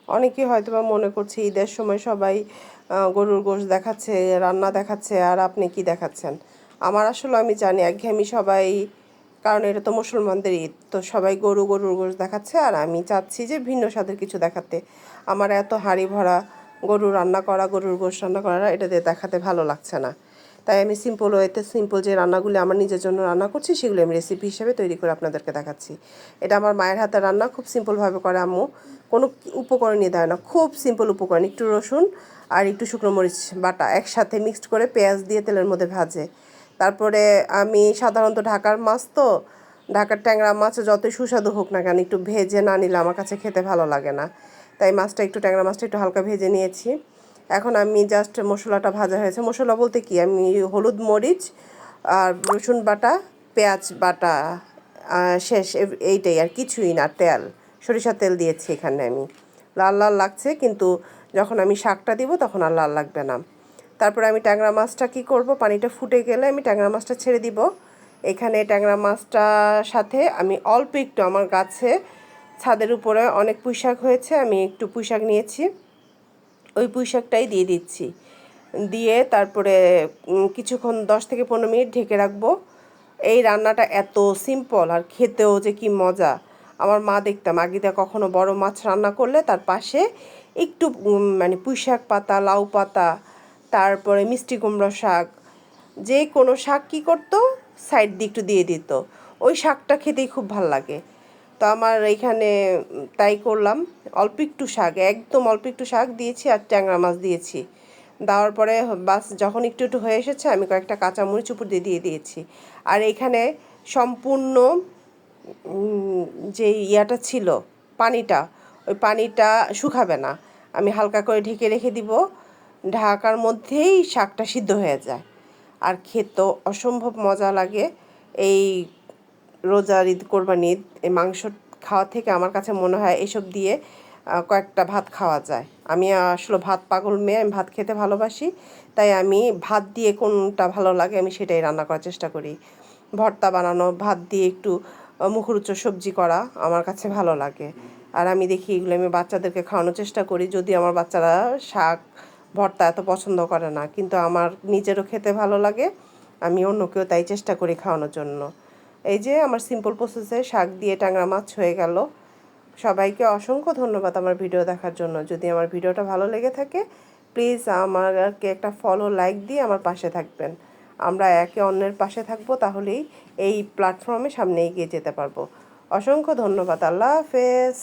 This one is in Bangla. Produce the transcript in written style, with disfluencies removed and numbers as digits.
অনেকেই হয়তোবা মনে করছে ঈদের সময় সবাই গরুর গোশত দেখাচ্ছে, রান্না দেখাচ্ছে, আর আপনি কি দেখাচ্ছেন। আমার আসলে আমি জানি একঘেয়েমি সবাই, কারণ এটা তো মুসলমানদের ঈদ, তো সবাই গরুর গোশত দেখাচ্ছে, আর আমি চাচ্ছি যে ভিন্ন স্বাদের কিছু দেখাতে। আমার এত হাঁড়ি ভরা গরু রান্না করা, গরুর গোশত রান্না করা, এটা দিয়ে দেখাতে ভালো লাগছে না। তাই আমি সিম্পল ওয়েতে সিম্পল যে রান্নাগুলি আমার নিজের জন্য রান্না করছি সেগুলো আমি রেসিপি হিসেবে তৈরি করে আপনাদেরকে দেখাচ্ছি। এটা আমার মায়ের হাতের রান্না, খুব সিম্পলভাবে করে আম্মু, কোনো উপকরণই দেয় না, খুব সিম্পল উপকরণ, একটু রসুন আর একটু শুকনো মরিচ বাটা একসাথে মিক্সড করে পেঁয়াজ দিয়ে তেলের মধ্যে ভাজে। তারপরে আমি সাধারণত ঢাকার মাছ তো, ঢাকার ট্যাংরা মাছ যতই সুস্বাদু হোক না কেন একটু ভেজে না নিলে আমার কাছে খেতে ভালো লাগে না। তাই ট্যাংরা মাছটা একটু হালকা ভেজে নিয়েছি। এখন আমি জাস্ট মশলাটা ভাজা হয়েছে, মশলা বলতে কি, আমি হলুদ মরিচ আর রসুন বাটা, পেঁয়াজ বাটা, শেষ, এইটাই, আর কিছুই না। তেল, সরিষার তেল দিয়েছি এখানে আমি। লাল লাল লাগছে, কিন্তু যখন আমি শাকটা দিব তখন আর লাল লাগবে না। তারপরে আমি ট্যাংরা মাছটা কী করব, পানিটা ফুটে গেলে আমি ট্যাংরা মাছটা ছেড়ে দিব। এখানে ট্যাংরা মাছটার সাথে আমি অল্প একটু, আমার গাছে ছাদের উপরে অনেক পুঁইশাক হয়েছে, আমি একটু পুঁইশাক নিয়েছি, ওই পুঁইশাকটাই দিয়ে দিচ্ছি। দিয়ে তারপরে কিছুক্ষণ 10 থেকে 15 মিনিট ঢেকে রাখবো। এই রান্নাটা এত সিম্পল আর খেতেও যে কি মজা। আমার মা দেখতাম আগেতে কখনো বড় মাছ রান্না করলে তার পাশে একটু মানে পুঁইশাক পাতা, লাউ পাতা, তারপরে মিষ্টি কুমড়ো শাক, যে কোনো শাক কী করতো, সাইড দিয়ে একটু দিয়ে দিত। ওই শাকটা খেতেই খুব ভাল লাগে। তো আমার এইখানে তাই করলাম, অল্প একটু শাক, একদম অল্প একটু শাক দিয়েছি আর ট্যাংরা মাছ দিয়েছি। দেওয়ার পরে বাস যখন একটু একটু হয়ে এসেছে আমি কয়েকটা কাঁচামরিচ উপর দিয়ে দিয়েছি। আর এইখানে সম্পূর্ণ যে ইয়াটা ছিল, পানিটা, ওই পানিটা শুকাবে না, আমি হালকা করে ঢেকে রেখে দিব। ঢাকার মধ্যেই শাকটা সিদ্ধ হয়ে যায়, আর খেতেও অসম্ভব মজা লাগে। এই রোজার ঈদ, কোরবানি ঈদ, এই মাংস খাওয়া থেকে আমার কাছে মনে হয় এসব দিয়ে কয়েকটা ভাত খাওয়া যায়। আমি আসলে ভাত পাগল মেয়ে, আমি ভাত খেতে ভালোবাসি। তাই আমি ভাত দিয়ে কোনটা ভালো লাগে আমি সেটাই রান্না করার চেষ্টা করি। ভর্তা বানানো, ভাত দিয়ে একটু মুখরোচক সবজি করা আমার কাছে ভালো লাগে। আর আমি দেখি এগুলো আমি বাচ্চাদেরকে খাওয়ানোর চেষ্টা করি, যদি আমার বাচ্চারা শাক ভর্তা এত পছন্দ করে না, কিন্তু আমার নিজেরও খেতে ভালো লাগে, আমি অন্যকেও তাই চেষ্টা করি খাওয়ানোর জন্য। এই যে আমার সিম্পল প্রসেসে শাক দিয়ে ট্যাংরা মাছ হয়ে গেল। সবাইকে অসংখ্য ধন্যবাদ আমার ভিডিও দেখার জন্য। যদি আমার ভিডিওটা ভালো লেগে থাকে প্লিজ আমাকে একটা ফলো, লাইক দিয়ে আমার পাশে থাকবেন। আমরা একে অন্যের পাশে থাকবো, তাহলেই এই প্ল্যাটফর্মে সামনে এগিয়ে যেতে পারবো। অসংখ্য ধন্যবাদ। আল্লাহ হাফেজ।